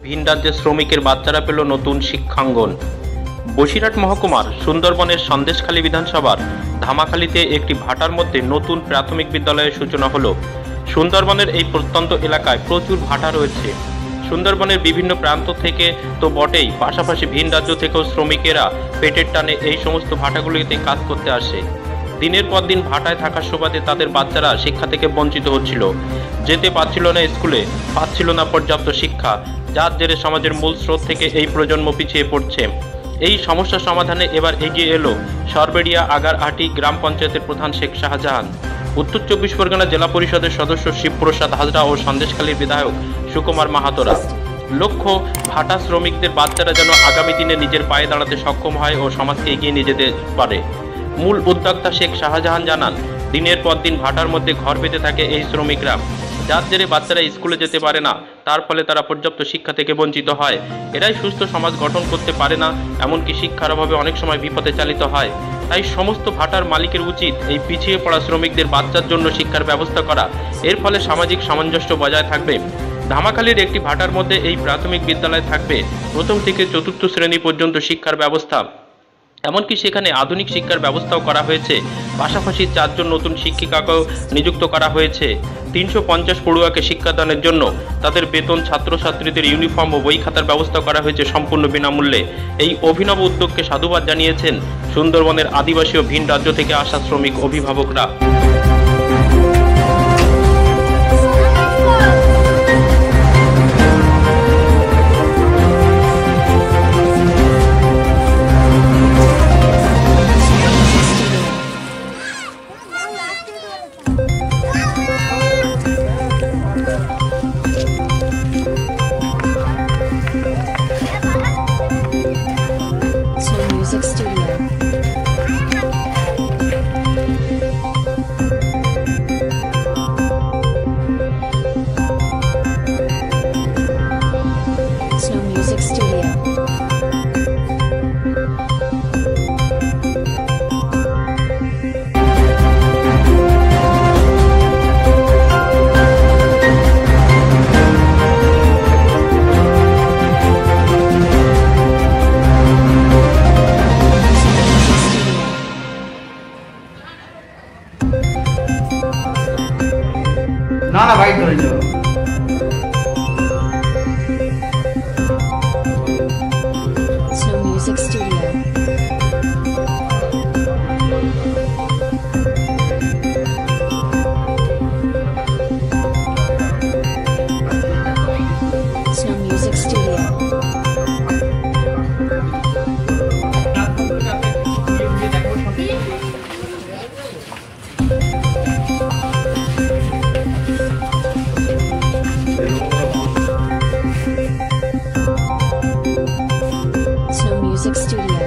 ভিন রাজ্যের শ্রমিকের বাচ্চারা পেল নতুন শিক্ষাঙ্গন। বসিরহাট মহকুমার সুন্দরবনের সন্দেশখালী বিধানসভার ধামাখালীতে একটি ভাটার মধ্যে নতুন প্রাথমিক বিদ্যালয়ের সূচনা হলো। সুন্দরবনের এই প্রত্যন্ত এলাকায় প্রচুর ভাটা রয়েছে। সুন্দরবনের বিভিন্ন প্রান্ত থেকে তো বটেই, পাশাপাশি ভিন রাজ্য থেকেও শ্রমিকেরা পেটের টানে এই সমস্ত ভাটাগুলিতে কাজ করতে আসে। দিনের পর দিন ভাটায় থাকার সুবাদে তাদের বাচ্চারা শিক্ষা থেকে বঞ্চিত হচ্ছিল, যেতে পারছিল না স্কুলে, পাচ্ছিল না পর্যাপ্ত শিক্ষা, যার জেরে সমাজের মূল স্রোত থেকে এই প্রজন্ম পিছিয়ে পড়ছে। এই সমস্যা সমাধানে এবার এগিয়ে এলো সরবেড়িয়া আগারহাটি গ্রাম পঞ্চায়েতের প্রধান শেখ শাহজাহান, উত্তর 24 পরগনা জেলা পরিষদের সদস্য শিবপ্রসাদ হাজরা ও সন্দেশখালীর বিধায়ক সুকুমার মাহাতোরা। লক্ষ্য, ভাটা শ্রমিকদের বাচ্চারা যেন আগামী দিনে নিজের পায়ে দাঁড়াতে সক্ষম হয় ও সমাজকে এগিয়ে নিয়ে যেতে পারে। মূল উদ্যোক্তা শেখ শাহজাহান জানান, দিনের পর দিন ভাটার মধ্যে ঘর পেতে থাকে এই শ্রমিকরা, যার জেরে বাচ্চারা স্কুলে যেতে পারে না, তার ফলে তারা পর্যাপ্ত শিক্ষা থেকে বঞ্চিত হয়। এরাই সুস্থ সমাজ গঠন করতে পারে না, এমনকি শিক্ষার অভাবে অনেক সময় বিপদে চালিত হয়। তাই সমস্ত ভাটার মালিকের উচিত এই পিছিয়ে পড়া শ্রমিকদের বাচ্চার জন্য শিক্ষার ব্যবস্থা করা। এর ফলে সামাজিক সামঞ্জস্য বজায় থাকবে। ধামাখালীর একটি ভাটার মধ্যে এই প্রাথমিক বিদ্যালয় থাকবে প্রথম থেকে চতুর্থ শ্রেণী পর্যন্ত শিক্ষার ব্যবস্থা, এমনকি সেখানে আধুনিক শিক্ষার ব্যবস্থাও করা হয়েছে। পাশাপাশি 4 জন নতুন শিক্ষিকাকেও নিযুক্ত করা হয়েছে। 350 পড়ুয়াকে শিক্ষাদানের জন্য তাদের বেতন, ছাত্রছাত্রীদের ইউনিফর্ম ও বই খাতার ব্যবস্থা করা হয়েছে সম্পূর্ণ বিনামূল্যে। এই অভিনব উদ্যোগকে সাধুবাদ জানিয়েছেন সুন্দরবনের আদিবাসী ও ভিন রাজ্য থেকে আসা শ্রমিক অভিভাবকরা। Music Studio. Snow Music Studio. না না বাইক ধরে যাও। Snow Music Studio. Snow Music Studio. Snow Music Studio.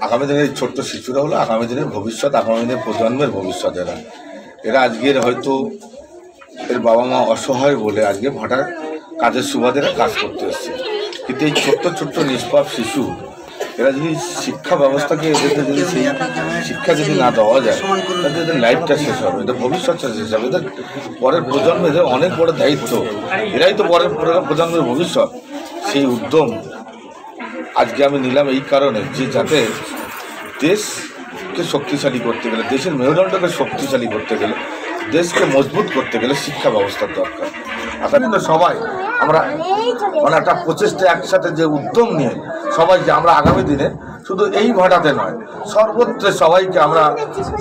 আগামী দিনের ছোট্ট শিশুরা হলো আগামী দিনের ভবিষ্যৎ, আগামী দিনের প্রজন্মের ভবিষ্যৎ। এরা আজকের হয়তো এর বাবা মা অসহায় বলে আজকে ভাটার কাজের সুবাদে কাজ করতে এসছে। কিন্তু এই ছোট্ট ছোট্ট নিষ্পাপ শিশু এরা যদি শিক্ষা ব্যবস্থাকে এদেরকে যদি সেই শিক্ষা যদি না দেওয়া যায়, তাহলে এদের লাইফটা শেষ হবে, এদের ভবিষ্যৎটা শেষ হবে। এদের পরের প্রজন্ম, এদের অনেক বড় দায়িত্ব, এরাই তো পরের প্রজন্মের ভবিষ্যৎ। সেই উদ্যম আজকে আমি নিলাম এই কারণে যে যাতে দেশকে শক্তিশালী করতে গেলে, দেশের মেরুদণ্ডকে শক্তিশালী করতে গেলে, দেশকে মজবুত করতে গেলে শিক্ষা ব্যবস্থার দরকার। আপনাদের সবাই আমরা মানে একটা প্রচেষ্টা একসাথে যে উদ্যম নিয়ে সবাই যে আমরা আগামী দিনে শুধু এই ভাটাতে নয়, সর্বত্র সবাইকে আমরা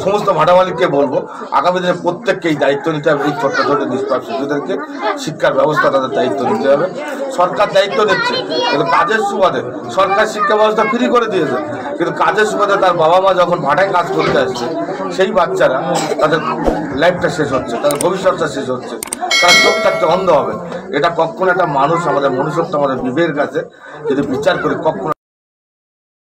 সমস্ত ভাটা মালিককে বলবো আগামী দিনে প্রত্যেককে এই দায়িত্ব নিতে হবে। এই ছোট্ট ছোট নিষ্পাপ শিশুদেরকে শিক্ষার ব্যবস্থা তাদের দায়িত্ব নিতে হবে। সরকার দায়িত্ব নিচ্ছে, কিন্তু কাজের সুবাদে সরকার শিক্ষা ব্যবস্থা ফ্রি করে দিয়েছে, কিন্তু কাজের সুবাদে তার বাবা মা যখন ভাটায় কাজ করতে আসছে, সেই বাচ্চারা তাদের লাইফটা শেষ হচ্ছে, তাদের ভবিষ্যৎটা শেষ হচ্ছে, তারা চোখ থাকতে অন্ধ হবে। এটা কখনো একটা মানুষ, আমাদের মনুষ্যত্ব, আমাদের বিবেকের কাছে যদি বিচার করে কখনো